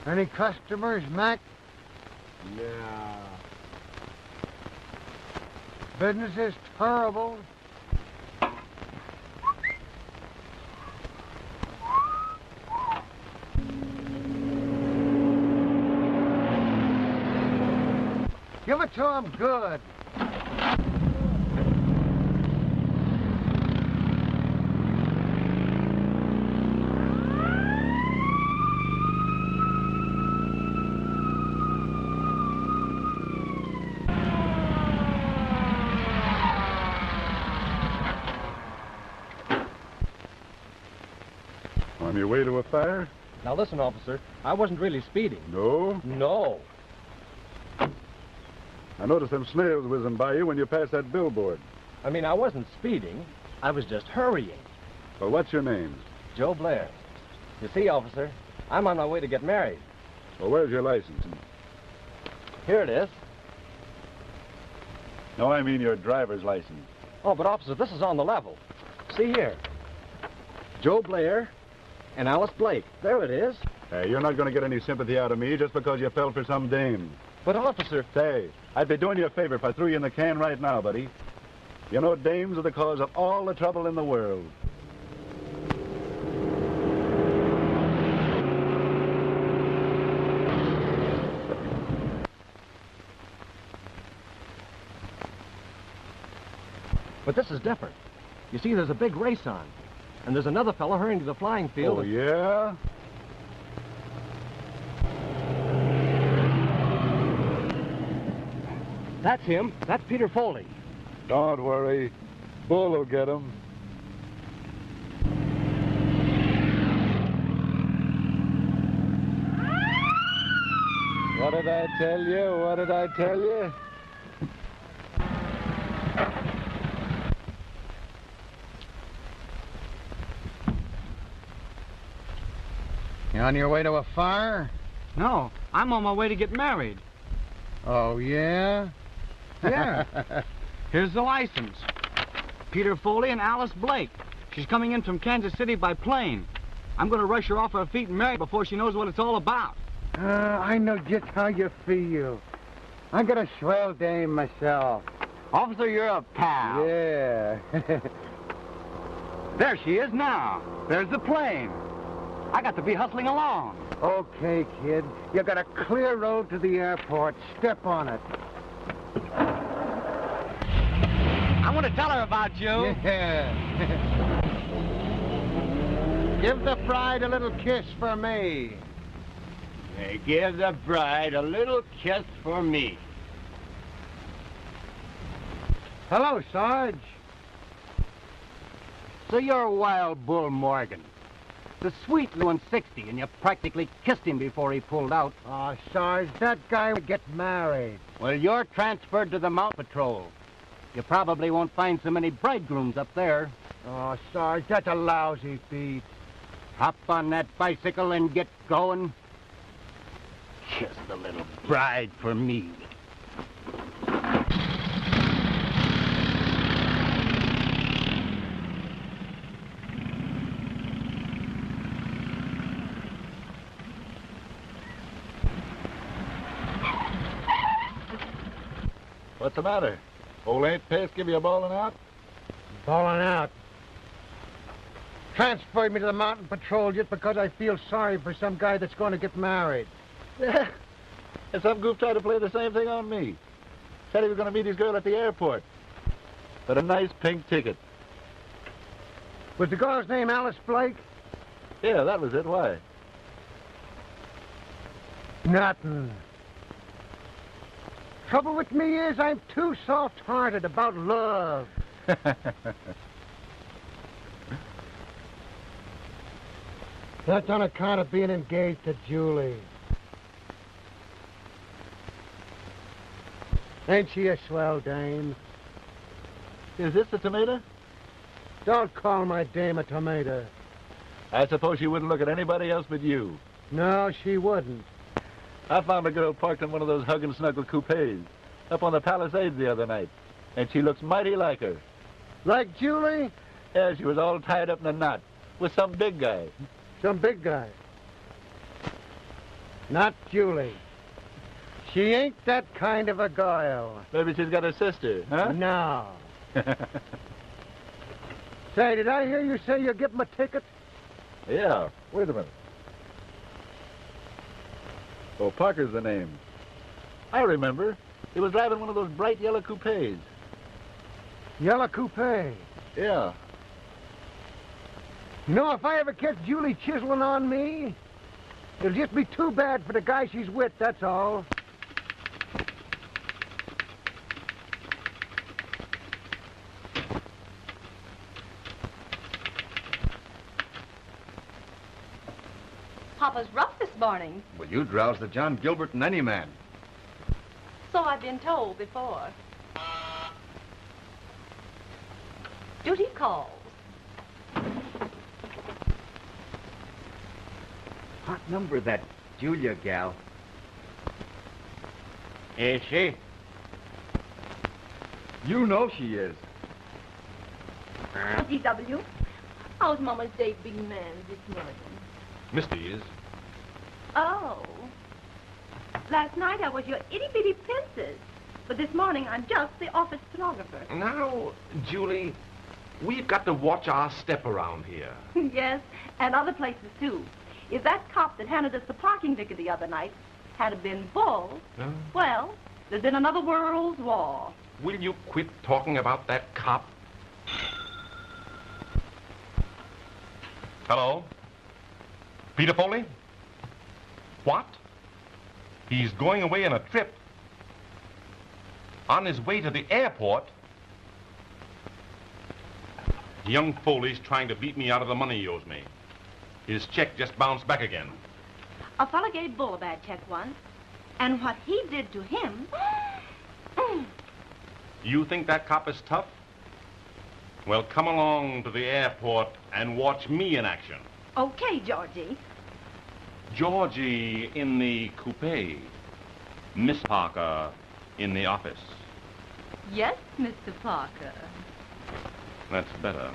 Any customers, Mac? Yeah. Business is terrible. Give it to him good. On your way to a fire? Now listen, officer, I wasn't really speeding. No? No. I noticed them snails whizzing by you when you passed that billboard. I mean, I wasn't speeding. I was just hurrying. Well, what's your name? Joe Blair. You see, officer, I'm on my way to get married. Well, where's your license? Here it is. No, I mean your driver's license. Oh, but officer, this is on the level. See here. Joe Blair and Alice Blake. There it is. Hey, you're not going to get any sympathy out of me just because you fell for some dame. But officer... Say, I'd be doing you a favor if I threw you in the can right now, buddy. You know, dames are the cause of all the trouble in the world. But this is different. You see, there's a big race on. And there's another fellow hurrying to the flying field. Oh, yeah? That's him. That's Peter Foley. Don't worry. Bull will get him. What did I tell you? What did I tell you? You on your way to a fire? No, I'm on my way to get married. Oh, yeah? Yeah. Here's the license. Peter Foley and Alice Blake. She's coming in from Kansas City by plane. I'm going to rush her off her feet and marry her before she knows what it's all about. I know just how you feel. I got a swell dame myself. Officer, you're a pal. Yeah. There she is now. There's the plane. I got to be hustling along. Okay, kid. You got a clear road to the airport. Step on it. I want to tell her about you. Yeah. Give the bride a little kiss for me. Hey, give the bride a little kiss for me. Hello, Sarge. So you're Wild Bull Morgan. The sweet little 60, and you practically kissed him before he pulled out. Oh, Sarge, that guy would get married. Well, you're transferred to the Mountain Patrol. You probably won't find so many bridegrooms up there. Oh, Sarge, that's a lousy beat. Hop on that bicycle and get going. Kiss the little bride for me. What's the matter? Old Aunt Pace give you a bawling out? Balling out. Transferred me to the Mountain Patrol just because I feel sorry for some guy that's going to get married. Yeah. And some goof tried to play the same thing on me. Said he was going to meet his girl at the airport. But a nice pink ticket. Was the girl's name Alice Blake? Yeah, that was it. Why? Nothing. Trouble with me is I'm too soft-hearted about love. That's on account of being engaged to Julie. Ain't she a swell dame? Is this the tomato? Don't call my dame a tomato. I suppose she wouldn't look at anybody else but you. No, she wouldn't. I found a girl parked in one of those hug and snuggle coupes up on the Palisades the other night, and she looks mighty like her. Like Julie? Yeah, she was all tied up in a knot with some big guy. Some big guy. Not Julie. She ain't that kind of a girl. Maybe she's got a sister, huh? No. Say, did I hear you say you'll give him a ticket? Yeah. Wait a minute. Oh, Parker's the name. I remember. He was driving one of those bright yellow coupes. Yellow coupe. Yeah. You know, if I ever catch Julie chiseling on me, it'll just be too bad for the guy she's with, that's all. Papa's rough this morning. Well, you drowse the John Gilbert in any man. So I've been told before. Duty calls. Hot number, that Julia gal. Is she? You know she is. DW, how's Mama's date big man this morning? Misty is. Oh. Last night I was your itty-bitty princess. But this morning I'm just the office stenographer. Now, Julie, we've got to watch our step around here. Yes, and other places too. If that cop that handed us the parking ticket the other night had been bald, well, there's been another world's war. Will you quit talking about that cop? Hello? Peter Foley? What? He's going away on a trip. On his way to the airport? Young Foley's trying to beat me out of the money he owes me. His check just bounced back again. A fella gave Bull a bad check once, and what he did to him... You think that cop is tough? Well, come along to the airport and watch me in action. Okay, Georgie. Georgie in the coupe. Miss Parker in the office. Yes, Mr. Parker. That's better.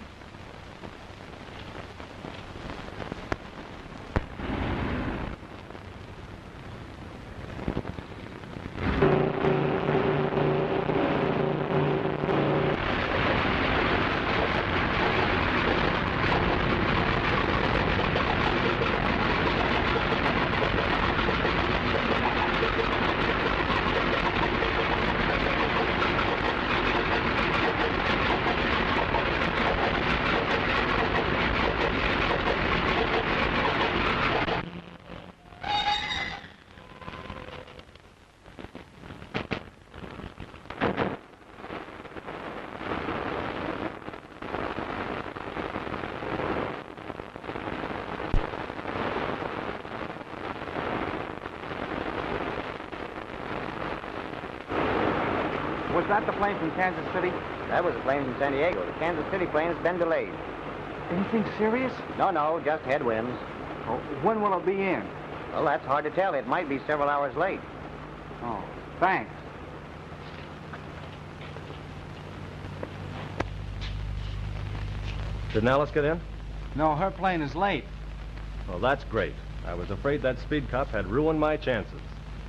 Was that the plane from Kansas City? That was a plane from San Diego. The Kansas City plane has been delayed. Anything serious? No, just headwinds. Oh, when will it be in? Well, that's hard to tell. It might be several hours late. Oh, thanks. Didn't Alice get in? No, her plane is late. Well, that's great. I was afraid that speed cop had ruined my chances.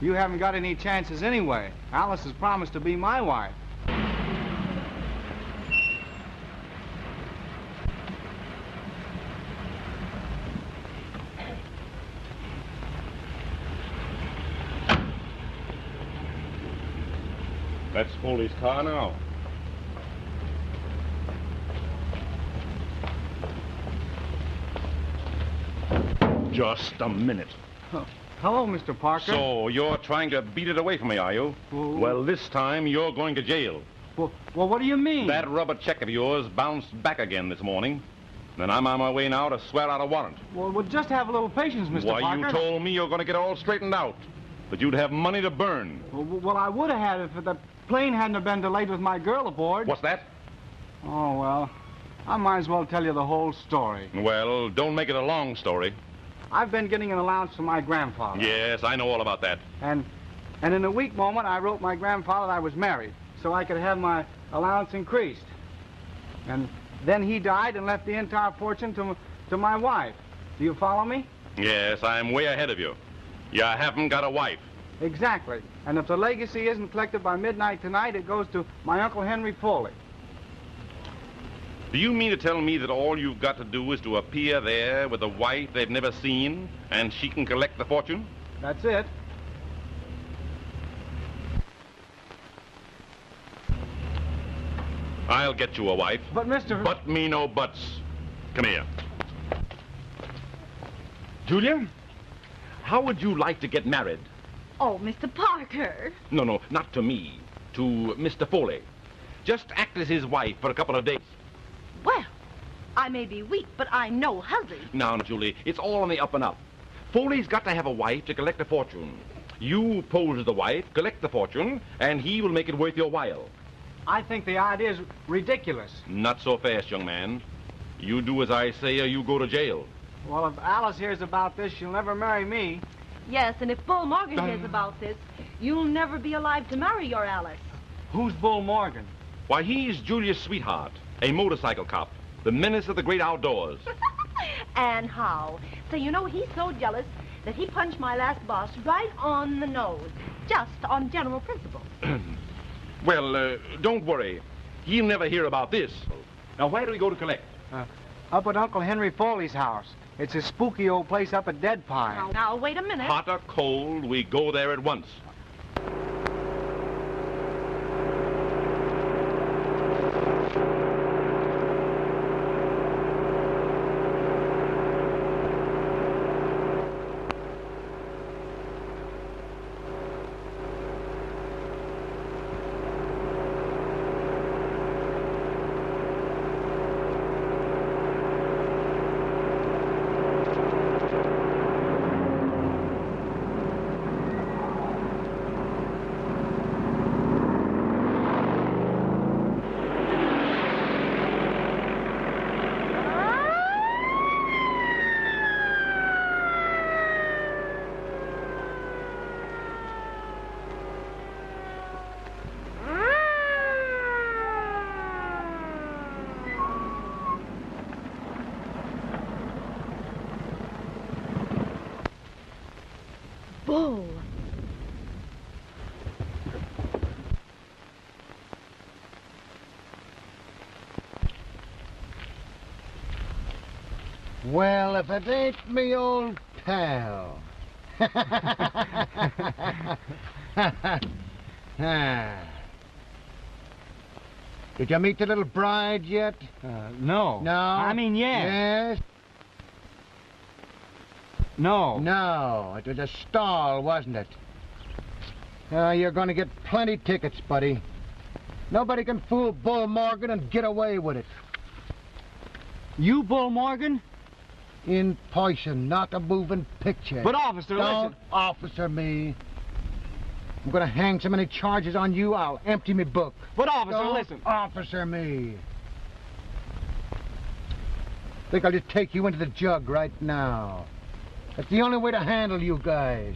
You haven't got any chances anyway. Alice has promised to be my wife. That's Foley's car now. Just a minute. Hello, Mr. Parker. So, you're trying to beat it away from me, are you? Well, this time, you're going to jail. Well, what do you mean? That rubber check of yours bounced back again this morning. Then I'm on my way now to swear out a warrant. Well, just have a little patience, Mr. Why, Parker. you told me you're going to get all straightened out. That you'd have money to burn. Well, I would have had it if the plane hadn't have been delayed with my girl aboard. What's that? Oh, well, I might as well tell you the whole story. Well, don't make it a long story. I've been getting an allowance from my grandfather. Yes, I know all about that. And in a weak moment, I wrote my grandfather that I was married, so I could have my allowance increased. And then he died and left the entire fortune to my wife. Do you follow me? Yes, I'm way ahead of you. You haven't got a wife. Exactly. And if the legacy isn't collected by midnight tonight, it goes to my Uncle Henry Foley. Do you mean to tell me that all you've got to do is to appear there with a wife they've never seen, and she can collect the fortune? That's it. I'll get you a wife. But, Mr. But me no buts. Come here. Julia, how would you like to get married? Oh, Mr. Parker. No, not to me. To Mr. Foley. Just act as his wife for a couple of days. Well, I may be weak, but I'm no hussy. Now, Julie, it's all on the up and up. Foley's got to have a wife to collect a fortune. You pose as the wife, collect the fortune, and he will make it worth your while. I think the idea is ridiculous. Not so fast, young man. You do as I say or you go to jail. Well, if Alice hears about this, she'll never marry me. Yes, and if Bull Morgan hears about this, you'll never be alive to marry your Alice. Who's Bull Morgan? Why, he's Julia's sweetheart, a motorcycle cop, the menace of the great outdoors. And how? So you know he's so jealous that he punched my last boss right on the nose, just on general principle. Well, don't worry. He'll never hear about this. Now, where do we go to collect? Up at Uncle Henry Foley's house. It's a spooky old place up at Dead Pine. Now, wait a minute. Hot or cold, we go there at once. Bull. Well, if it ain't me old pal. Did you meet the little bride yet? No. No? I mean, yes. Yes? No. No, it was a stall, wasn't it? You're going to get plenty tickets, buddy. Nobody can fool Bull Morgan and get away with it. You, Bull Morgan? In person, not a moving picture. But, officer, Don't listen. officer me. I'm going to hang so many charges on you, I'll empty me book. But, officer, Don't listen. officer me. Think I'll just take you into the jug right now. That's the only way to handle you guys.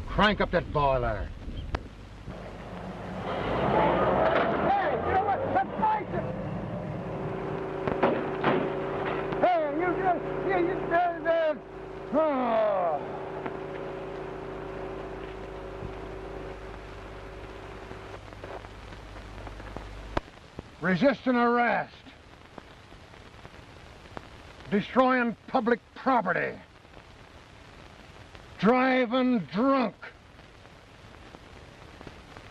Crank up that boiler. Hey, you know what? Let's fight it. Hey, oh. Resisting arrest. Destroying public property. Driving drunk.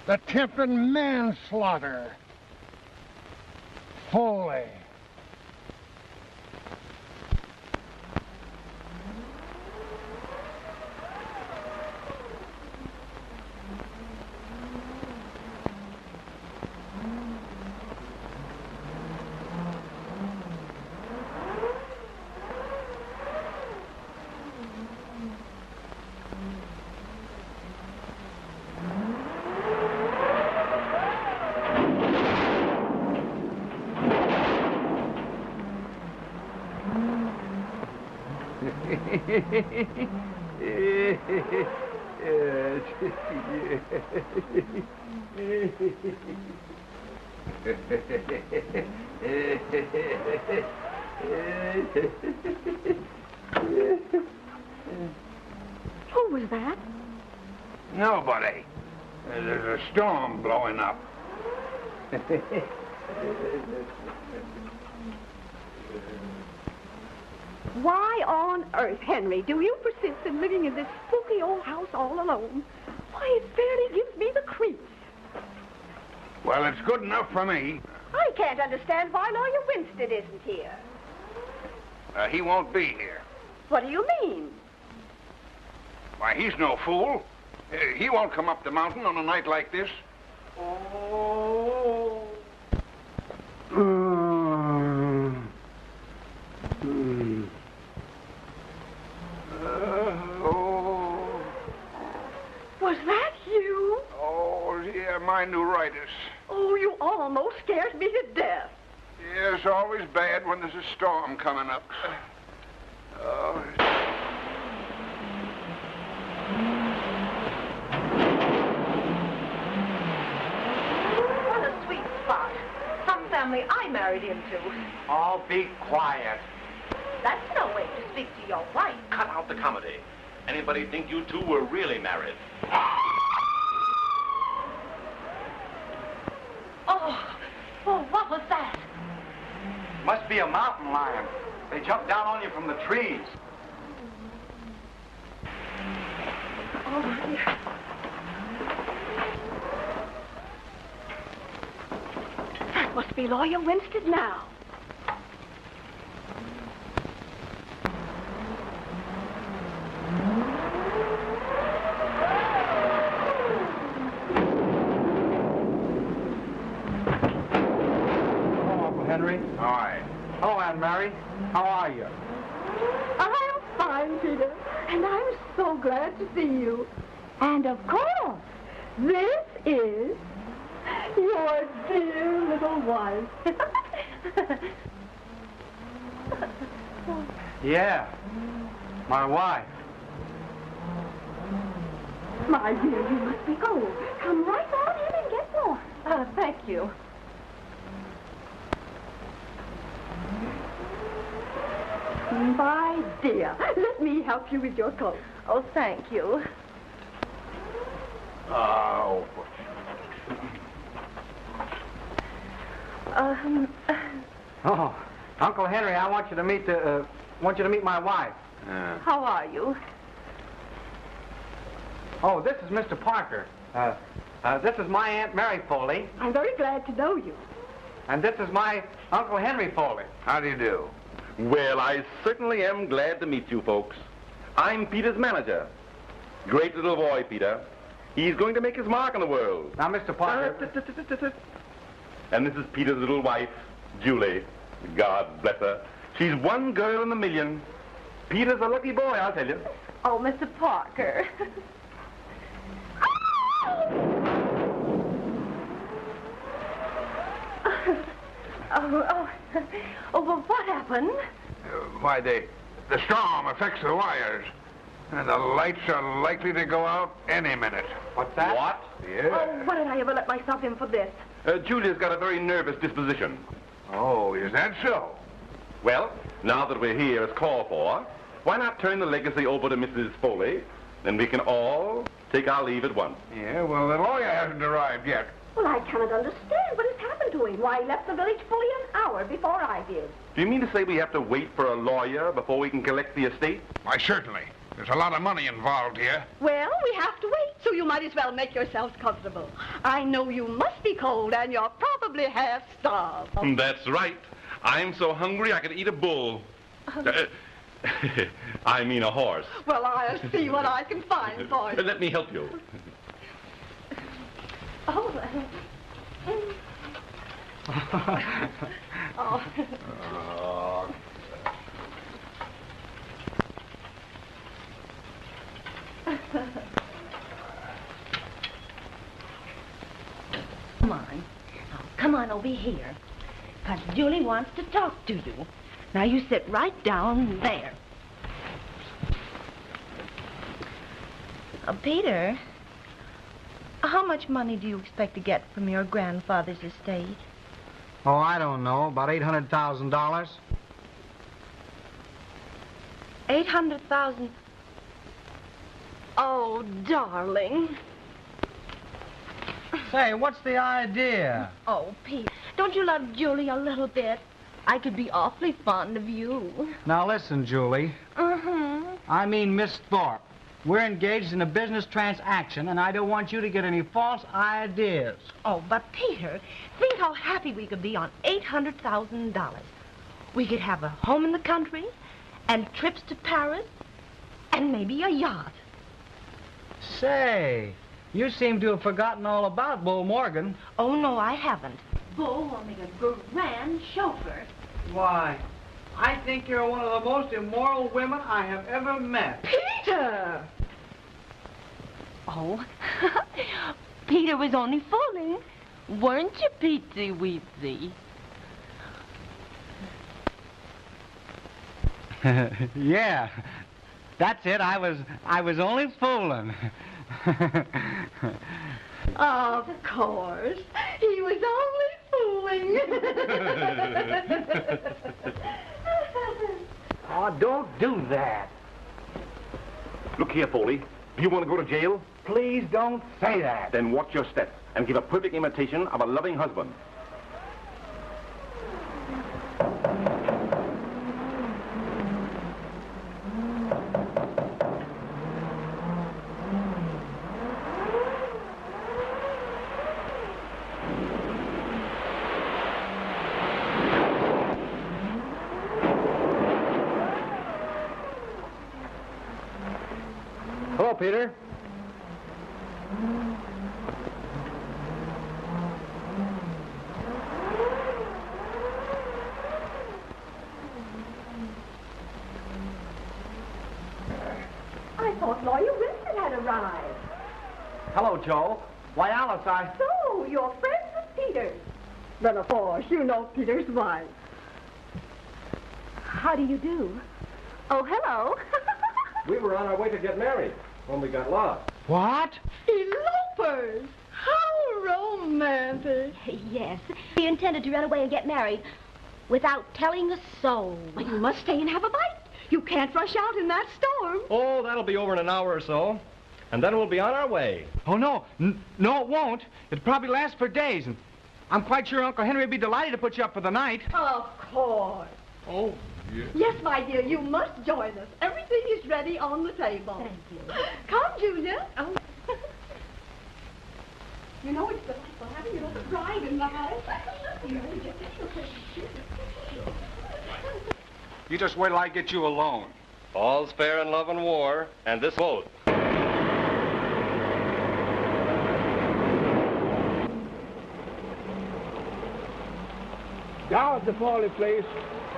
Attempted manslaughter. Foley. Who was that? Nobody. There's a storm blowing up. Why on earth, Henry, do you persist in living in this spooky old house all alone? Why, it fairly gives me the creeps. Well, it's good enough for me. I can't understand why Lawyer Winstead isn't here. He won't be here. What do you mean? Why, he's no fool. He won't come up the mountain on a night like this. Oh. Was that you? Oh, yeah, my neuritis. Oh, you almost scared me to death. Yeah, it's always bad when there's a storm coming up. Oh. What a sweet spot. Some family I married into. All be quiet. That's no way to speak to your wife. Cut out the comedy. Anybody think you two were really married? Oh, what was that? Must be a mountain lion. They jump down on you from the trees. Oh, dear. That must be Lawyer Winstead now. Henry. All right. Hello, Aunt Mary. How are you? I'm fine, Peter, and I'm so glad to see you. And of course, this is your dear little wife. Yeah, my wife. My dear, you must be cold. Come right on in and get warm. Thank you. My dear, let me help you with your coat. Oh, thank you. Oh. Oh, Uncle Henry, I want you to meet my wife. How are you? Oh, this is Mr. Parker. This is my Aunt Mary Foley, I'm very glad to know you. and this is my Uncle Henry Foley. How do you do? Well, I certainly am glad to meet you folks. I'm Peter's manager. Great little boy, Peter. He's going to make his mark in the world. Now, Mr. Parker. And this is Peter's little wife, Julie. God bless her. She's one girl in a million. Peter's a lucky boy, I'll tell you. Oh, Mr. Parker. Oh, well, what happened? Why, the storm affects the wires. And the lights are likely to go out any minute. What's that? What? Yeah. Oh, what did I ever let myself in for this? Julia's got a very nervous disposition. Oh, is that so? Well, now that we're here as called for, why not turn the legacy over to Mrs. Foley? Then we can all take our leave at once. Yeah, well, the lawyer hasn't arrived yet. Well, I cannot understand what has happened to him. Why, he left the village fully an hour before I did. Do you mean to say we have to wait for a lawyer before we can collect the estate? Why, certainly. There's a lot of money involved here. Well, we have to wait, so you might as well make yourselves comfortable. I know you must be cold, and you're probably half starved. That's right. I'm so hungry I could eat a bull. I mean a horse. Well, I'll see what I can find for you. Let me help you. Oh, Come on. Now, come on over here. Because Julie wants to talk to you. Now, you sit right down there. Peter, how much money do you expect to get from your grandfather's estate? Oh, I don't know. About $800,000. 800,000. Oh, darling. Say, what's the idea? Oh, Pete, don't you love Julie a little bit? I could be awfully fond of you. Now listen, Julie. I mean Miss Thorpe. We're engaged in a business transaction, and I don't want you to get any false ideas. Oh, but Peter, think how happy we could be on $800,000. We could have a home in the country, and trips to Paris, and maybe a yacht. Say, you seem to have forgotten all about Bull Morgan. Oh, no, I haven't. Bull will make a grand chauffeur. Why, I think you're one of the most immoral women I have ever met. Peter! Oh, Peter was only fooling. Weren't you, Petey Weezy? Yeah, that's it. I was only fooling. Of course. He was only fooling. Oh, don't do that. Look here, Foley. Do you want to go to jail? Please don't say that. Then watch your step and give a perfect imitation of a loving husband. Hello, Peter. I thought Lawyer Winston had arrived. Hello, Joe. Why, Alice, So, you're friends with Peter. Then, of course, you know Peter's wife. How do you do? Oh, hello. We were on our way to get married when we got lost. What? Elopers! How romantic. Yes, we intended to run away and get married without telling a soul. Well, you must stay and have a bite. You can't rush out in that storm. Oh, that'll be over in an hour or so. And then we'll be on our way. Oh, no. No, it won't. It'll probably last for days, and I'm quite sure Uncle Henry would be delighted to put you up for the night. Of course. Oh, yes. Yes, my dear, you must join us. Everything is ready on the table. Thank you. Come, Julia. Oh. You know it's delightful having you little bride in the house. You just wait till I get you alone. All's fair in love and war, and this both. Down at the Foley place,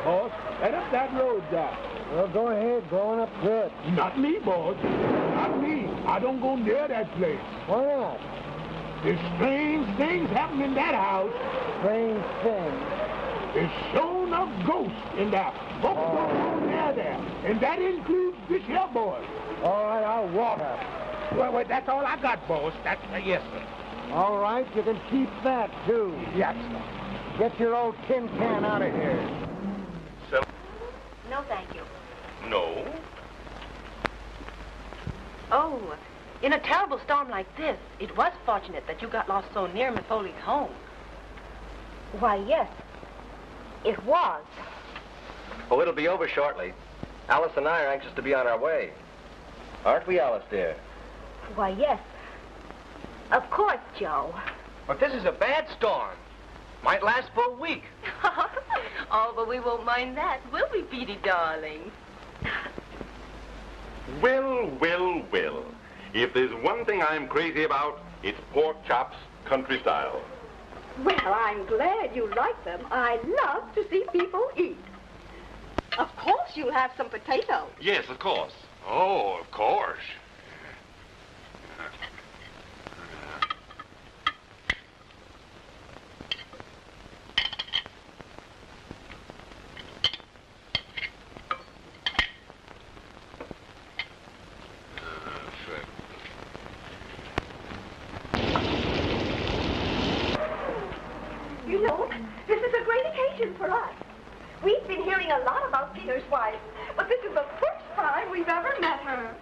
boss. Head up that road there. Well, go ahead, going up good. Not me, boss. Not me. I don't go near that place. Why not? There's strange things happen in that house. Strange thing. There's shown a ghost in there. Folks don't go near there. And that includes this here boy. All right, I'll walk her. Well, that's all I got, boss. That's yes, sir. All right, you can keep that, too. Yes, sir. Get your old tin can out of here. No, thank you. No? Oh, in a terrible storm like this, it was fortunate that you got lost so near Miss Foley's home. Why, yes, it was. Oh, it'll be over shortly. Alice and I are anxious to be on our way. Aren't we, Alice, dear? Why, yes. Of course, Joe. But this is a bad storm. Might last for a week. Oh, but we won't mind that, will we, Petey, darling? Well, well, well. If there's one thing I'm crazy about, it's pork chops country style. Well, I'm glad you like them. I love to see people eat. Of course you'll have some potatoes. Yes, of course. Oh, of course. You know, this is a great occasion for us. We've been hearing a lot about Peter's wife, but this is the first time we've ever met her.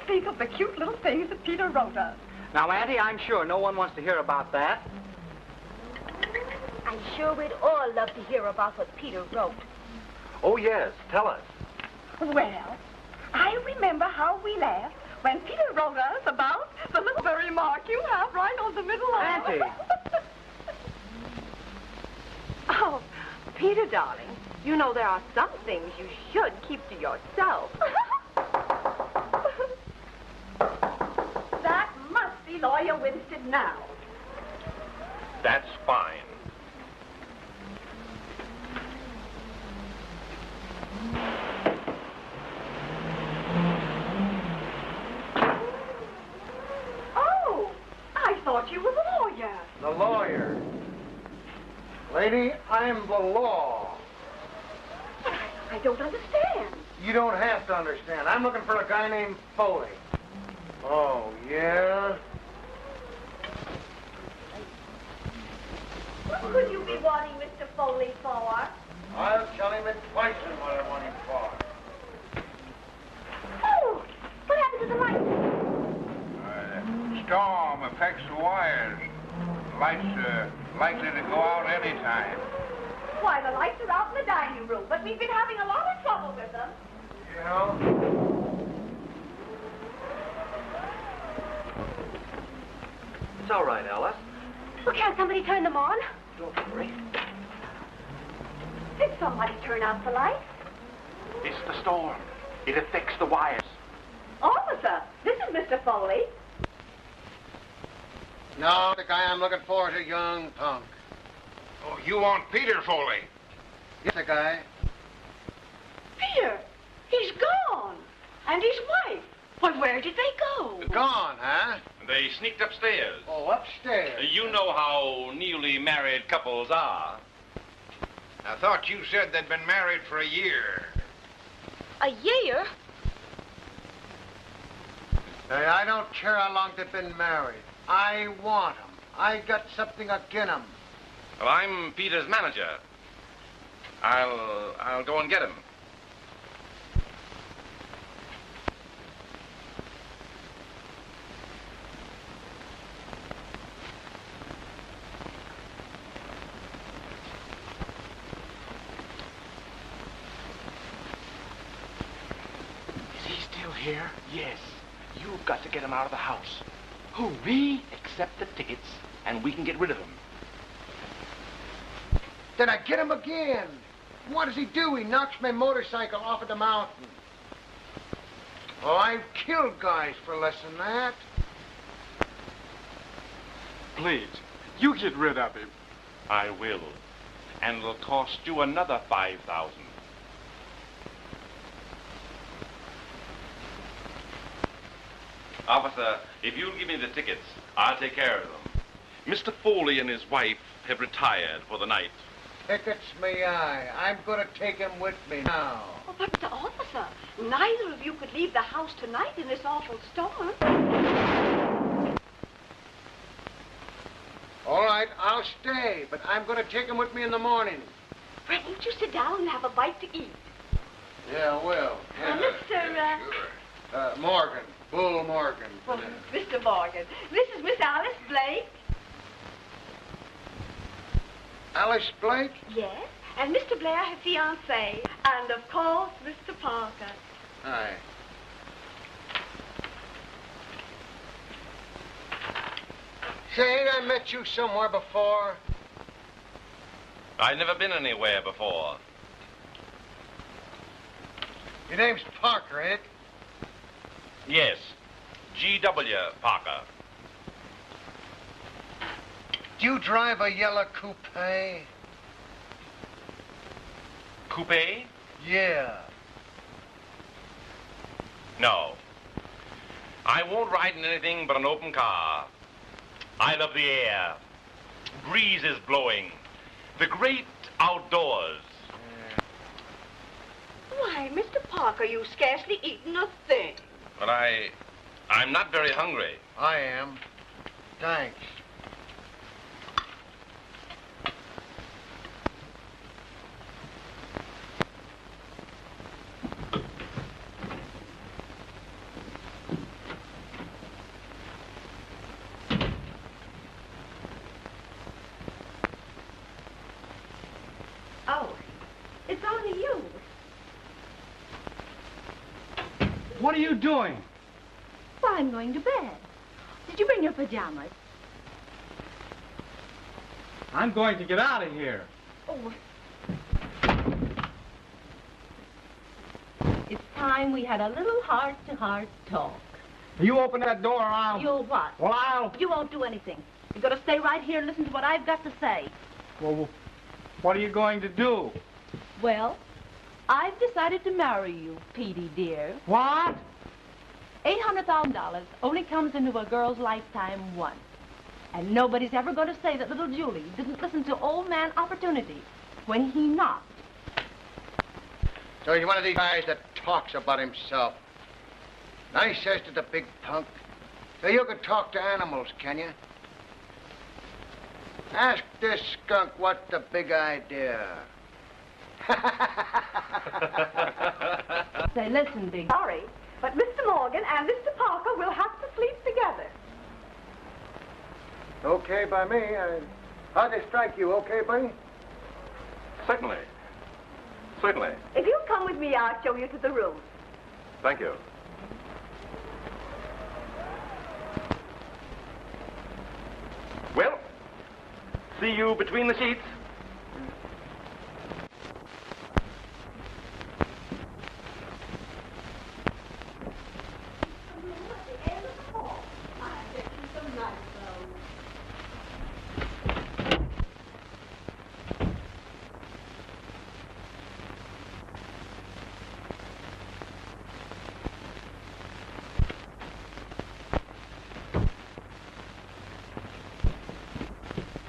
speak of the cute little things that Peter wrote us. Now, Auntie, I'm sure no one wants to hear about that. I'm sure we'd all love to hear about what Peter wrote. Oh, yes. Tell us. Well, I remember how we laughed when Peter wrote us about the little very mark you have right on the middle of... Auntie! Oh, Peter, darling, you know there are some things you should keep to yourself. That must be Lawyer Winstead now. That's fine. Oh, I thought you were the lawyer. The lawyer. Lady, I'm the law. I don't understand. You don't have to understand. I'm looking for a guy named Foley. Oh, yeah? What could you be wanting Mr. Foley for? I'll tell him in twice as what I want him for. Oh, what happened to the light? Storm affects the wires. Lights are likely to go out any time. Why, the lights are out in the dining room, but we've been having a lot of trouble with them. You know? It's all right, Alice. Well, can't somebody turn them on? Don't worry. Did somebody turn out the lights? It's the storm. It affects the wires. Officer, this is Mr. Foley. No, the guy I'm looking for is a young punk. Oh, you want Peter Foley? Yes, the guy. Peter, he's gone. And his wife. Why, where did they go? Gone, huh? They sneaked upstairs. Oh, upstairs. You know how newly married couples are. I thought you said they'd been married for a year. A year? Hey, I don't care how long they've been married. I want 'em. I got something agin 'em. Well, I'm Peter's manager. I'll go and get him. Is he still here? Yes. You've got to get him out of the house. Who, me? Accept the tickets, and we can get rid of him. Then I get him again. What does he do? He knocks my motorcycle off of the mountain. Oh, I've killed guys for less than that. Please, you get rid of him. I will. And it'll cost you another $5,000. Officer, if you'll give me the tickets, I'll take care of them. Mr. Foley and his wife have retired for the night. Tickets me eye. I'm going to take him with me now. Oh, but, Mr. Officer, neither of you could leave the house tonight in this awful storm. All right, I'll stay, but I'm going to take him with me in the morning. Well, won't you sit down and have a bite to eat? Yeah, I will. Mr. Morgan. Bull Morgan. Well, Mr. Morgan, this is Miss Alice Blake. Alice Blake? Yes, and Mr. Blair, her fiancé. And, of course, Mr. Parker. Hi. Say, ain't I met you somewhere before? I've never been anywhere before. Your name's Parker, ain't it? Yes, G.W. Parker. Do you drive a yellow coupe? Coupe? Yeah. No. I won't ride in anything but an open car. I love the air. Breeze is blowing. The great outdoors. Why, Mr. Parker, you've scarcely eaten a thing. But I'm not very hungry. I am. Thanks. What are you doing? Well, I'm going to bed. Did you bring your pajamas? I'm going to get out of here. Oh. It's time we had a little heart-to-heart talk. You open that door or I'll... You'll what? Well, I'll... You won't do anything. You're going to stay right here and listen to what I've got to say. Well, what are you going to do? Well, I've decided to marry you, Petey, dear. What? $800,000 only comes into a girl's lifetime once. And nobody's ever going to say that little Julie didn't listen to old man Opportunity when he knocked. So he's one of these guys that talks about himself. And I says to the big punk, so you can talk to animals, can you? Ask this skunk what's the big idea. Say, listen, big... Sorry, but Mr. Morgan and Mr. Parker will have to sleep together. Okay by me. How'd they strike you? Okay, buddy? Certainly. Certainly. If you'll come with me, I'll show you to the room. Thank you. Well, see you between the sheets.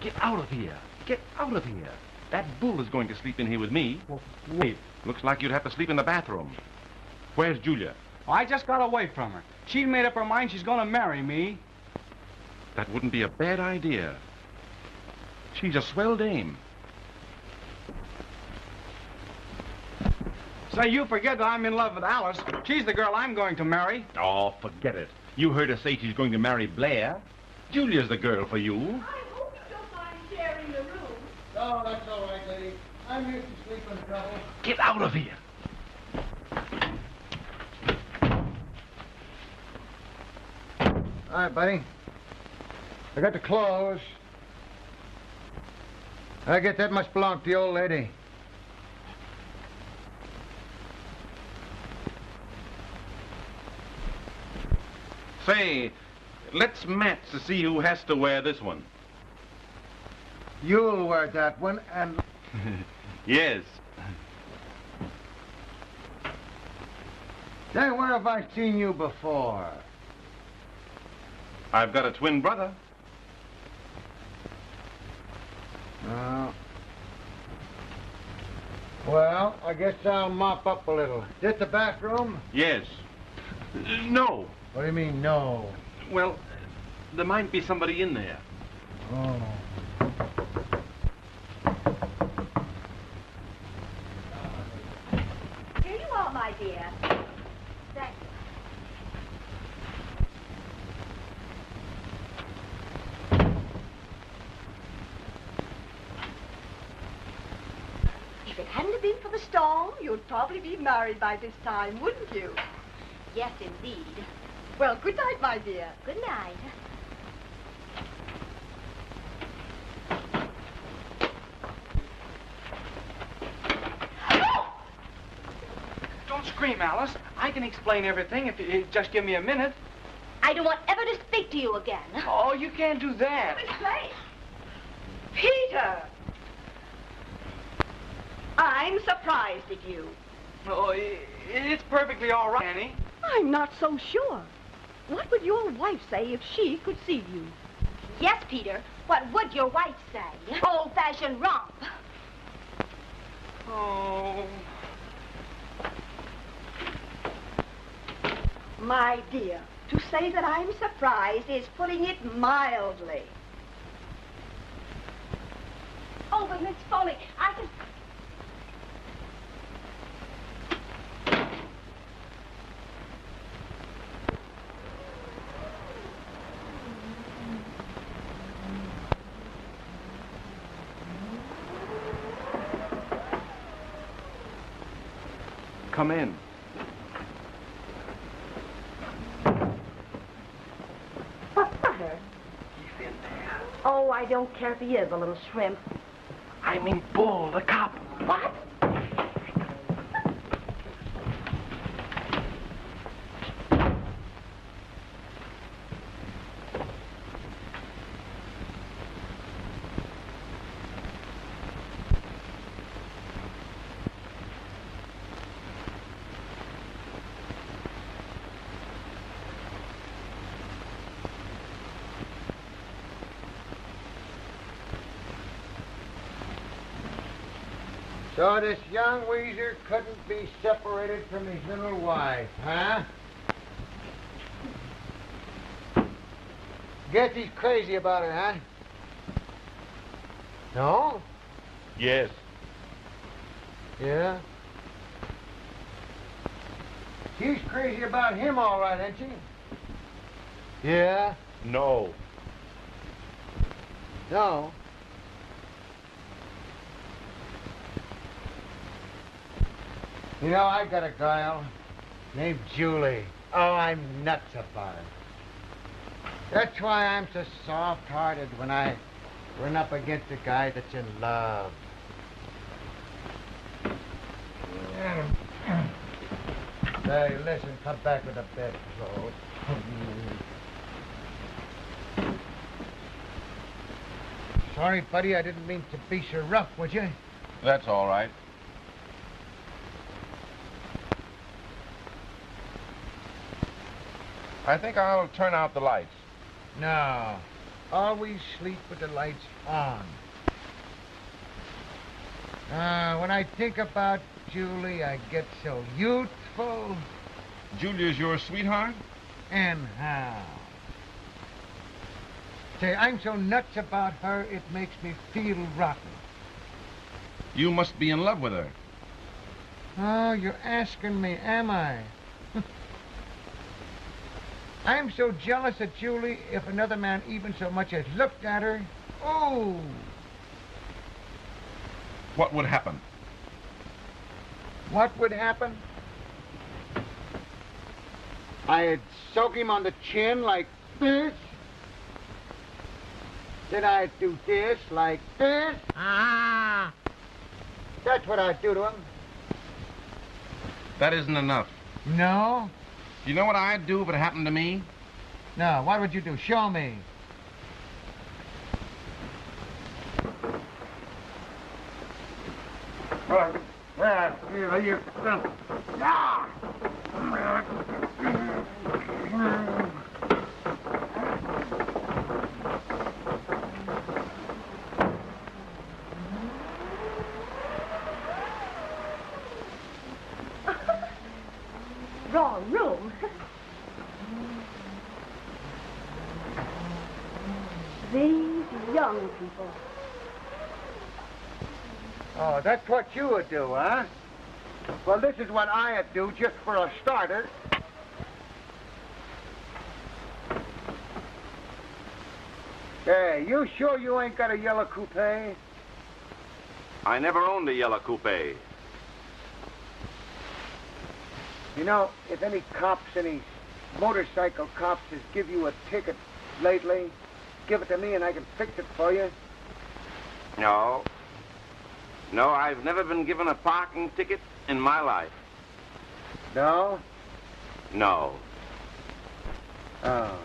Get out of here. Get out of here. That bull is going to sleep in here with me. Well, wait. Looks like you'd have to sleep in the bathroom. Where's Julia? Oh, I just got away from her. She made up her mind she's going to marry me. That wouldn't be a bad idea. She's a swell dame. Say, you forget that I'm in love with Alice. She's the girl I'm going to marry. Oh, forget it. You heard her say she's going to marry Blair. Julia's the girl for you. I hope you don't mind sharing the room. No, that's all right, lady. I'm used to sleeping trouble. Get out of here. All right, buddy. I got the clothes. I guess that must belong to the old lady. Say, let's match to see who has to wear this one. You'll wear that one, and... Yes. Say, where have I seen you before? I've got a twin brother. Oh. Well, I guess I'll mop up a little. Is this the bathroom? Yes. No. What do you mean, no? Well, there might be somebody in there. Oh. Here you are, my dear. Thank you. If it hadn't have been for the storm, you'd probably be married by this time, wouldn't you? Yes, indeed. Well, good night, my dear. Good night. Don't scream, Alice. I can explain everything if you just give me a minute. I don't want ever to speak to you again. Oh, you can't do that. Say, Peter! I'm surprised at you. Oh, it's perfectly all right, Annie. I'm not so sure. What would your wife say if she could see you? Yes, Peter. What would your wife say? Old-fashioned romp. Oh. My dear, to say that I'm surprised is putting it mildly. Oh, but Miss Foley, I can... Come in. I don't care if he is a little shrimp. I mean Bull, the cop. What? So this young Weezer couldn't be separated from his little wife, huh? Guess he's crazy about her, huh? No? Yes. Yeah? She's crazy about him, all right, ain't she? Yeah? No. No? You know, I got a girl named Julie. Oh, I'm nuts about her. That's why I'm so soft-hearted when I run up against a guy that's in love. Hey, listen, come back with the bedclothes. Sorry, buddy, I didn't mean to be so rough, would you? That's all right. I think I'll turn out the lights. No. Always sleep with the lights on. When I think about Julie, I get so youthful. Julia's your sweetheart? And how? Say, I'm so nuts about her, it makes me feel rotten. You must be in love with her. Oh, you're asking me, am I? I'm so jealous of Julie, if another man even so much as looked at her. Oh! What would happen? What would happen? I'd soak him on the chin like this. Then I'd do this like this. Ah! That's what I'd do to him. That isn't enough. No? You know what I'd do if it happened to me? No, what would you do? Show me. Wrong room. These young people. Oh, that's what you would do, huh? Well, this is what I'd do, just for a starter. Hey, you sure you ain't got a yellow coupe? I never owned a yellow coupe. You know, if any cops, any motorcycle cops has give you a ticket lately, give it to me and I can fix it for you. No. No, I've never been given a parking ticket in my life. No? No. Oh.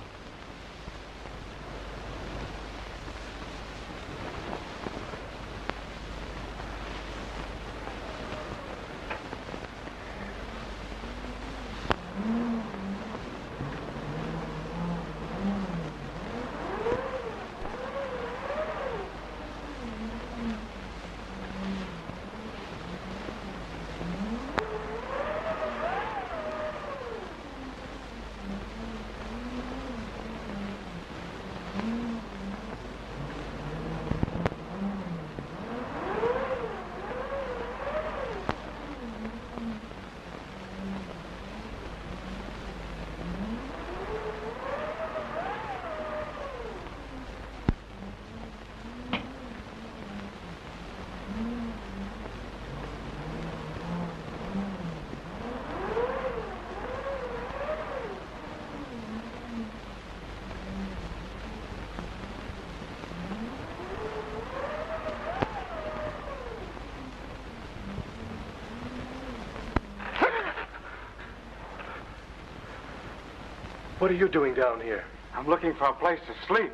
What are you doing down here? I'm looking for a place to sleep.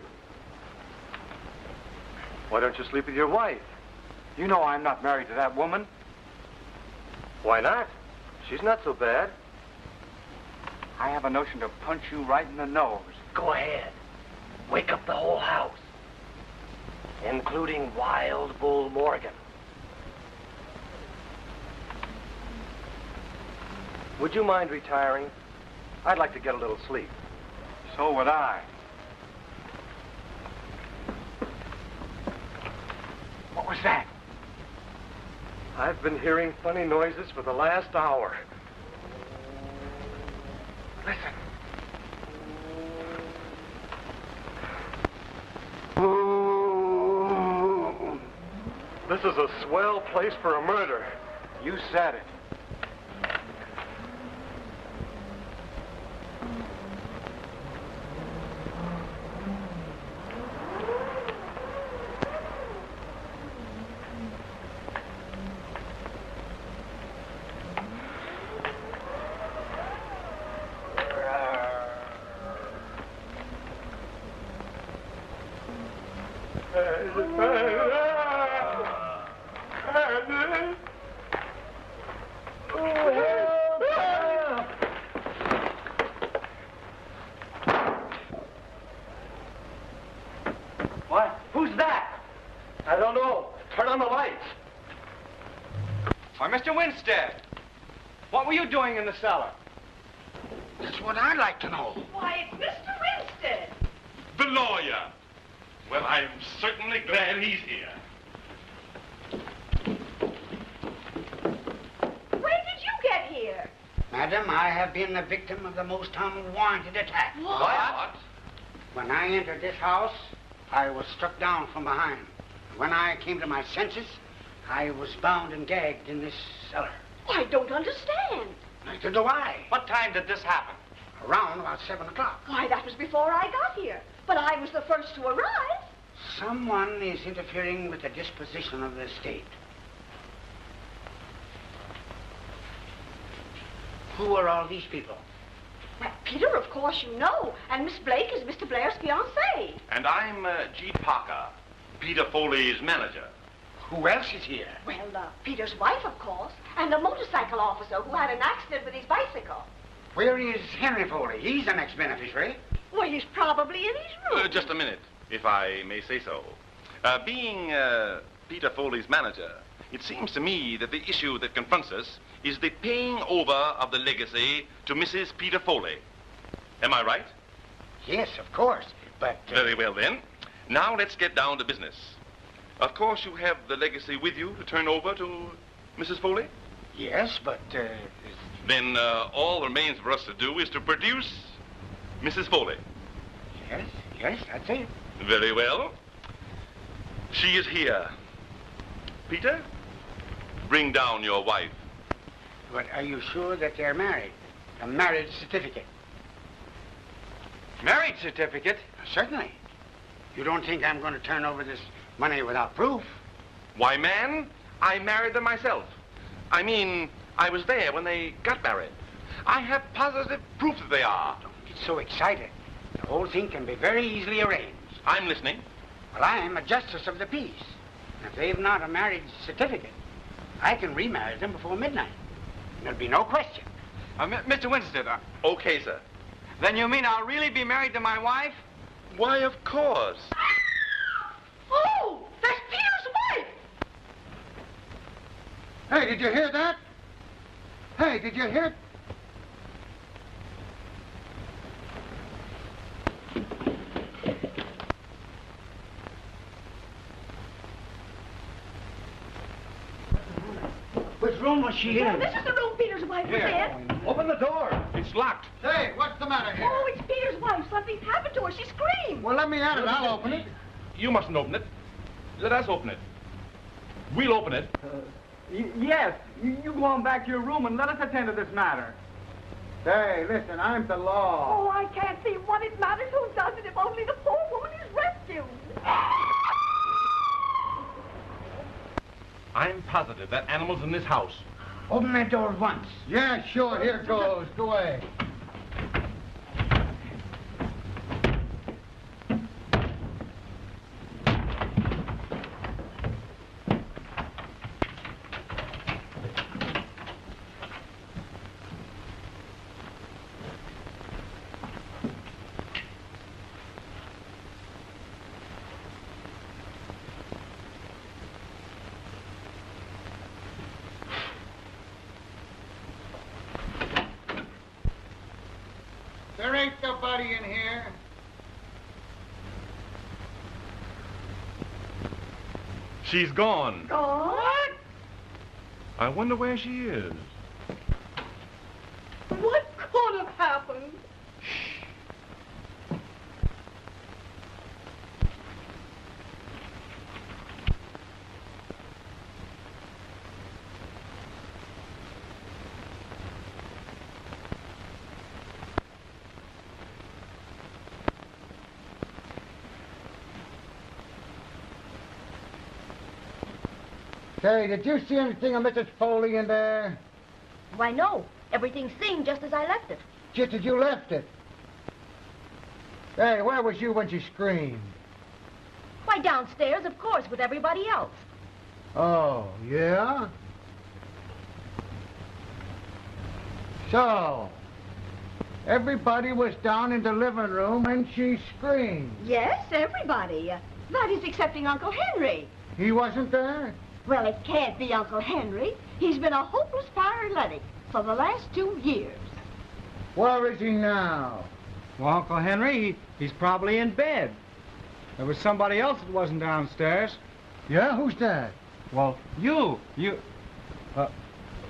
Why don't you sleep with your wife? You know I'm not married to that woman. Why not? She's not so bad. I have a notion to punch you right in the nose. Go ahead. Wake up the whole house, including Wild Bull Morgan. Would you mind retiring? I'd like to get a little sleep. So would I. What was that? I've been hearing funny noises for the last hour. Listen. This is a swell place for a murder. You said it. What? Who's that? I don't know. Turn on the lights. Why, Mr. Winstead, what were you doing in the cellar? That's what I'd like to know. Why, it's Mr. Winstead. The lawyer. Well, I'm certainly glad he's here. When did you get here? Madam, I have been the victim of the most unwarranted attack. What? When I entered this house, I was struck down from behind. When I came to my senses, I was bound and gagged in this cellar. I don't understand. Neither do I. What time did this happen? Around about 7 o'clock. Why, that was before I got here. But I was the first to arrive. Someone is interfering with the disposition of the estate. Who are all these people? Well, Peter, of course you know. And Miss Blake is Mr. Blair's fiancée. And I'm G. Parker, Peter Foley's manager. Who else is here? Well, Peter's wife, of course. And a motorcycle officer who had an accident with his bicycle. Where is Henry Foley? He's the next beneficiary. Well, he's probably in his room. Just a minute, if I may say so. Being Peter Foley's manager, it seems to me that the issue that confronts us is the paying over of the legacy to Mrs. Peter Foley. Am I right? Yes, of course, but... Very well, then. Now let's get down to business. Of course, you have the legacy with you to turn over to Mrs. Foley? Yes, but, Then all that remains for us to do is to produce Mrs. Foley. Yes, that's it. Very well. She is here. Peter, bring down your wife. But are you sure that they're married? A marriage certificate? Marriage certificate? Certainly. You don't think I'm going to turn over this money without proof? Why, man, I married them myself. I mean, I was there when they got married. I have positive proof that they are. Don't get so excited. The whole thing can be very easily arranged. I'm listening. Well, I'm a justice of the peace. And if they've not a marriage certificate, I can remarry them before midnight. There'll be no question. Mr. Winstead, Okay, sir. then you mean I'll really be married to my wife? Why, of course. Oh, that's Peter's wife. Hey, did you hear that? Hey, did you hear? Which room was she Well, in? this is the room Peter's wife was in. Open the door. It's locked. Say, what's the matter here? Oh, it's Peter's wife. Something's happened to her. She screamed. Well, let me at it. I'll open it. You mustn't open it. Let us open it. We'll open it. Yes. You go on back to your room and let us attend to this matter. Hey, listen, I'm the law. Oh, I can't see what it matters who does it if only the poor woman is rescued. I'm positive that animal's in this house. Open that door at once. Yeah, sure. Here goes. Go away. anybody in here? She's gone. What? I wonder where she is. What could have happened? Say, did you see anything of Mrs. Foley in there? Why, no. Everything seemed just as I left it. Just as you left it. Hey, where was you when she screamed? Why, downstairs, of course, with everybody else. Oh, yeah? So, everybody was down in the living room and she screamed. Yes, everybody. That is excepting Uncle Henry. He wasn't there? Well, it can't be Uncle Henry. He's been a hopeless paralytic for the last 2 years. Where is he now? Well, Uncle Henry, he's probably in bed. There was somebody else that wasn't downstairs. Yeah, who's that? Well, you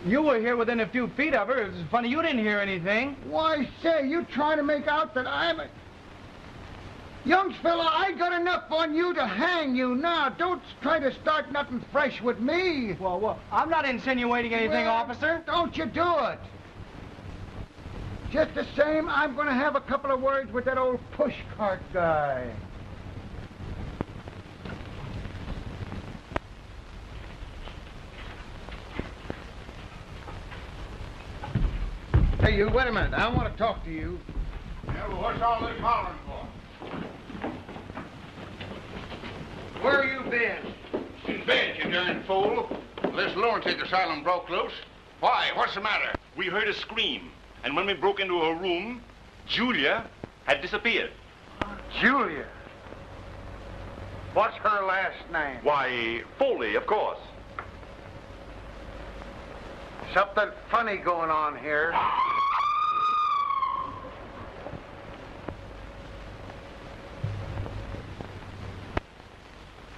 were here within a few feet of her. It's funny you didn't hear anything. Why, say, you trying to make out that I'm a... Young fella, I got enough on you to hang you now. Don't try to start nothing fresh with me. Well, I'm not insinuating anything, Well, officer. Don't you do it. Just the same, I'm going to have a couple of words with that old pushcart guy. Hey, you, wait a minute. I want to talk to you. Yeah, well, what's all this hollering for? Where you been? In bed, you darn fool. This lunatic asylum broke loose. Why? What's the matter? We heard a scream, and when we broke into her room, Julia had disappeared. Julia. What's her last name? Why, Foley, of course. Something funny going on here.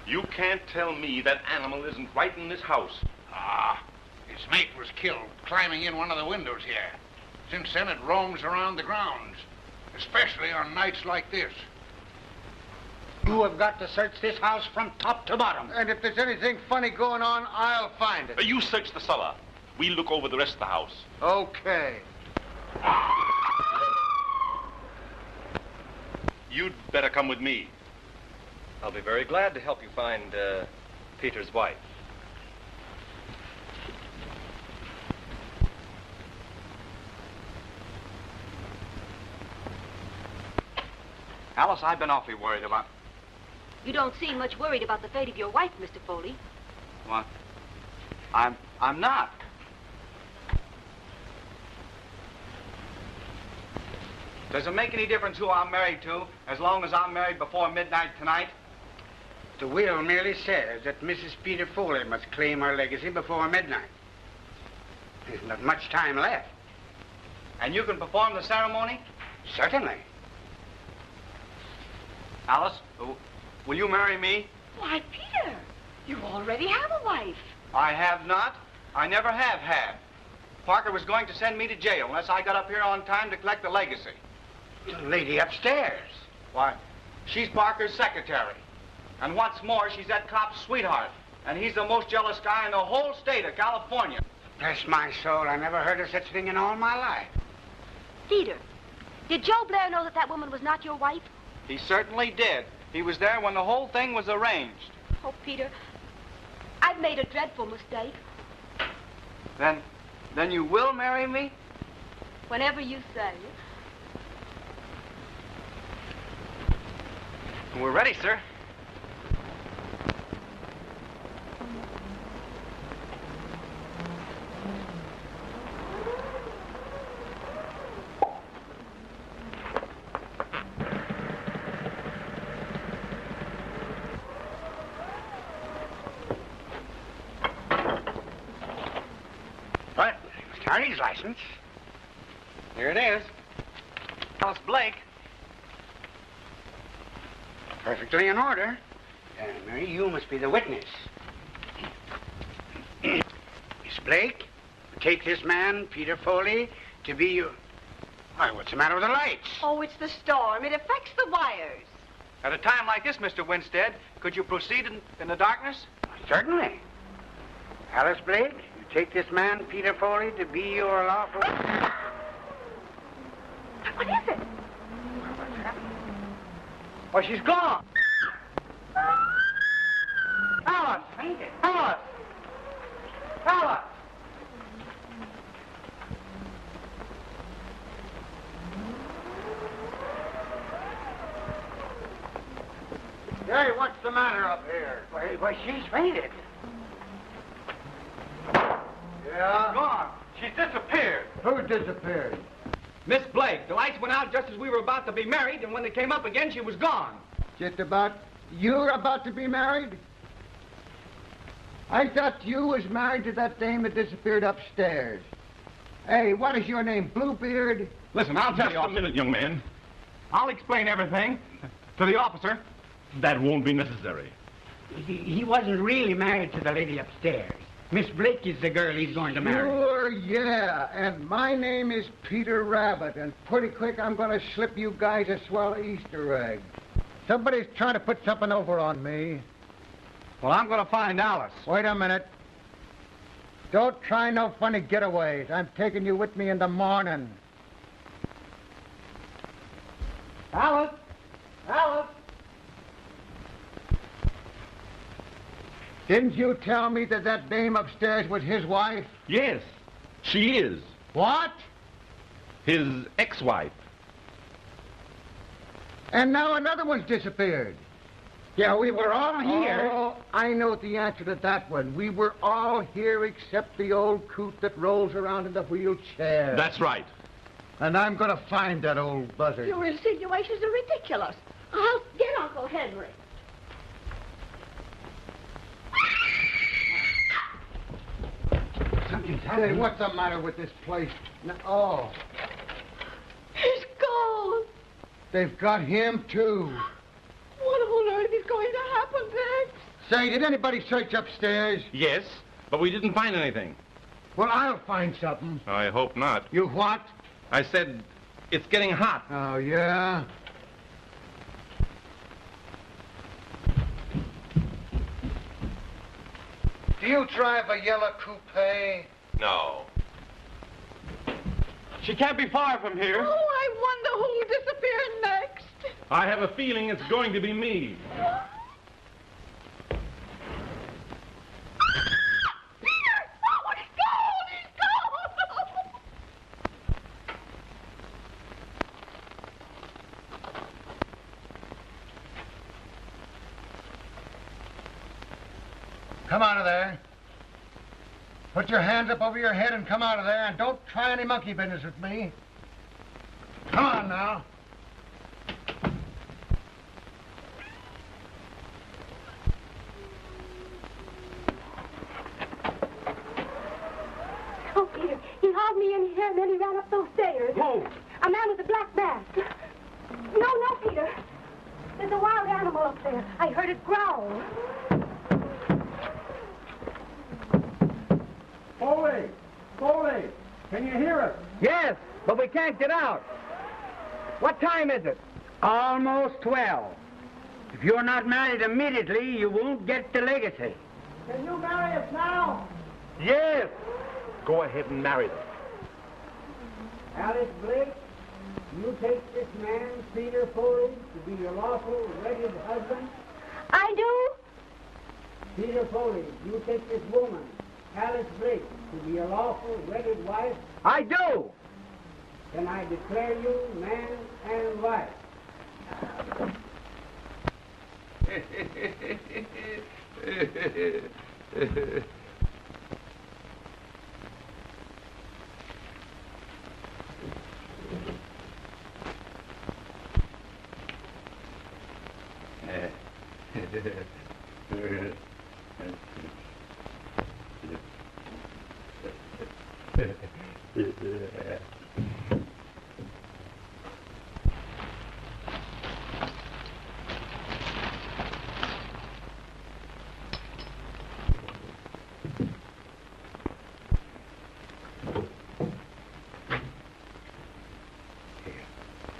You can't tell me that animal isn't right in this house. Ah, its mate was killed climbing in one of the windows here. Since then, it roams around the grounds, especially on nights like this. You have got to search this house from top to bottom. And if there's anything funny going on, I'll find it. You search the cellar. We'll look over the rest of the house. Okay. You'd better come with me. I'll be very glad to help you find Peter's wife. Alice, I've been awfully worried about... You don't seem much worried about the fate of your wife, Mr. Foley. What? I'm not. Does it make any difference who I'm married to, as long as I'm married before midnight tonight? The will merely says that Mrs. Peter Foley must claim her legacy before midnight. There's not much time left. And you can perform the ceremony? Certainly. Alice, will you marry me? Why, Peter, you already have a wife. I have not. I never have had. Parker was going to send me to jail unless I got up here on time to collect the legacy. The lady upstairs. Why, she's Parker's secretary. And what's more, she's that cop's sweetheart. And he's the most jealous guy in the whole state of California. Bless my soul, I never heard of such a thing in all my life. Peter, did Joe Blair know that that woman was not your wife? He certainly did. He was there when the whole thing was arranged. Oh, Peter, I've made a dreadful mistake. Then you will marry me? Whenever you say. We're ready, sir. But, attorney's license. Here it is. Alice Blake, Perfectly in order. Mary, you must be the witness. Miss Blake, take this man, Peter Foley, to be your... Why, what's the matter with the lights? Oh, it's the storm. It affects the wires. At a time like this, Mr. Winstead, could you proceed in the darkness? Certainly. Alice Blake, you take this man, Peter Foley, to be your lawful... What is it? Oh, she's gone. Alice! Alice! Alice! Hey, what's the matter up here? Why, she's fainted. Yeah? Gone. She's disappeared. Who disappeared? Miss Blake, the lights went out just as we were about to be married, and when they came up again, she was gone. Just about... You're about to be married? I thought you was married to that dame that disappeared upstairs. Hey, what is your name, Bluebeard? Listen, I'll tell you. Just a minute, young man. I'll explain everything to the officer. That won't be necessary. He wasn't really married to the lady upstairs. Miss Blake is the girl he's going to marry. Sure, yeah. And my name is Peter Rabbit, and pretty quick I'm going to slip you guys a swell Easter egg. Somebody's trying to put something over on me. Well, I'm going to find Alice. Wait a minute. Don't try no funny getaways. I'm taking you with me in the morning. Alice? Alice? Didn't you tell me that that dame upstairs was his wife? Yes, she is. What? His ex-wife. And now another one's disappeared. Yeah, we were all here. Oh, I know the answer to that one. We were all here except the old coot that rolls around in the wheelchair. That's right. And I'm going to find that old buzzard. Your insinuations are ridiculous. I'll get Uncle Henry. Something's happening. Hey, what's the matter with this place? Oh. He's gone. They've got him, too. What on earth is going to happen next? Say, did anybody search upstairs? Yes, but we didn't find anything. Well, I'll find something. I hope not. You what? I said it's getting hot. Oh, yeah? Do you drive a yellow coupe? No. She can't be far from here. Oh, I wonder who'll disappear next. I have a feeling it's going to be me. Come out of there. Put your hands up over your head and come out of there, and don't try any monkey business with me. Come on now. Oh, Peter, he hauled me in here and then he ran up those stairs. Who? A man with a black mask. No, Peter. There's a wild animal up there. I heard it growl. Foley! Foley! Can you hear us? Yes, but we can't get out. What time is it? Almost 12. If you're not married immediately, you won't get the legacy. Can you marry us now? Yes. Go ahead and marry them. Alice Blake, you take this man, Peter Foley, to be your lawful, wedded husband. I do? Peter Foley, you take this woman, Alice Blake, to be your lawful, wedded wife. I do. Then I declare you man and wife.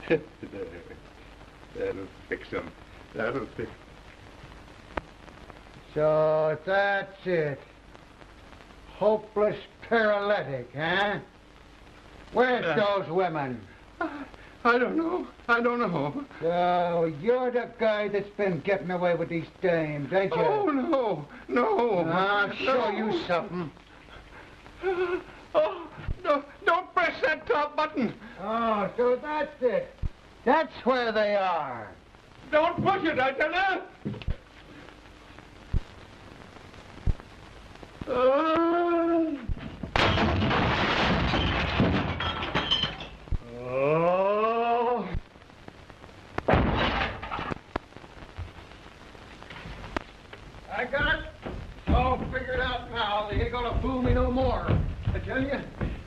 That'll fix him. That'll fix. So that's it. Hopeless paralytic, huh? Where's those women? I don't know. I don't know. So you're the guy that's been getting away with these dames, ain't you? Oh, no. No. I'll show you something. Oh, no, don't press that top button. Oh, so that's it. That's where they are. Don't push it, I tell you. Oh. I got it. All figured out now. They ain't gonna fool me no more. I tell you,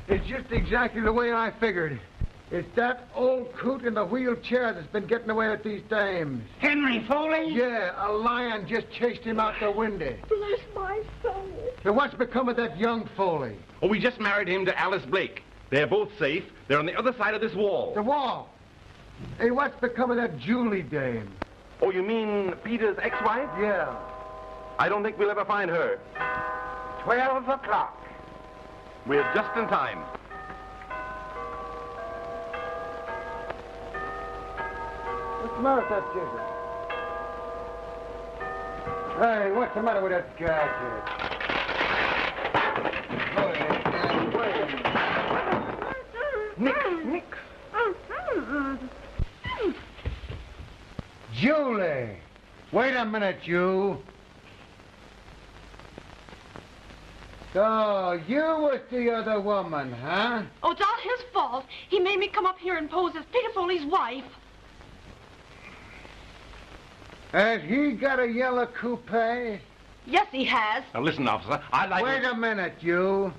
it's just exactly the way I figured. It's that old coot in the wheelchair that's been getting away with these dames. Henry Foley? Yeah, a lion just chased him out the window. Bless my soul. So what's become of that young Foley? Oh, we just married him to Alice Blake. They're both safe. They're on the other side of this wall. The wall. Hey, what's become of that Julie dame? Oh, you mean Peter's ex-wife? Yeah. I don't think we'll ever find her. 12 o'clock. We're just in time. What's the matter with that jigger? Hey, what's the matter with that gadget? Nick. Julie! Wait a minute, you. So, you was the other woman, huh? Oh, it's all his fault. He made me come up here and pose as Peter Foley's wife. Has he got a yellow coupe? Yes, he has. Now, listen, officer, I'd like Wait a minute, you.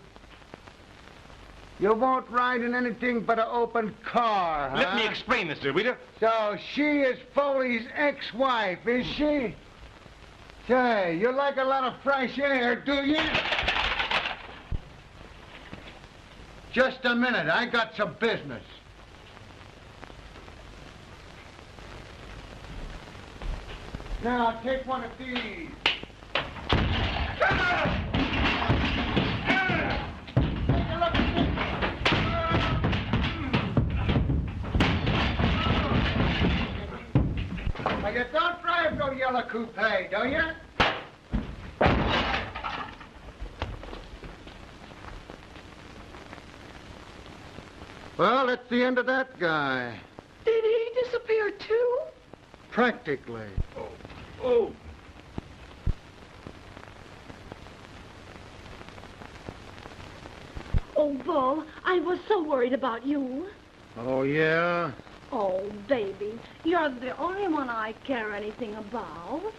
You won't ride in anything but an open car, huh? Let me explain this, Rita. So she is Foley's ex-wife, is she? Say, you like a lot of fresh air, do you? Just a minute, I got some business. Now, take one of these. Now, you don't drive no yellow coupe, do you? Well, that's the end of that guy. Did he disappear, too? Practically. Oh. Oh, Bull, I was so worried about you. Oh, yeah? Oh, baby, you're the only one I care anything about.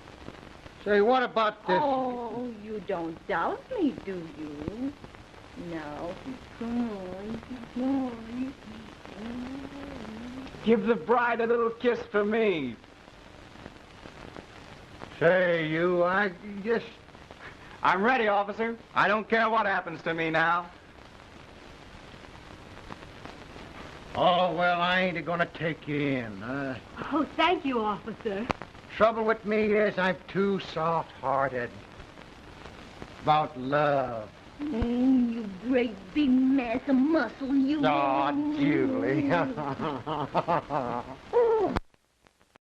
Say, what about this? Oh, you don't doubt me, do you? No. Come on. Give the bride a little kiss for me. Say, you, I just... I'm ready, officer. I don't care what happens to me now. Oh, well, I ain't gonna take you in. Oh, thank you, officer. Trouble with me is I'm too soft-hearted. About love. You great big mass of muscle, you. Oh, Julie.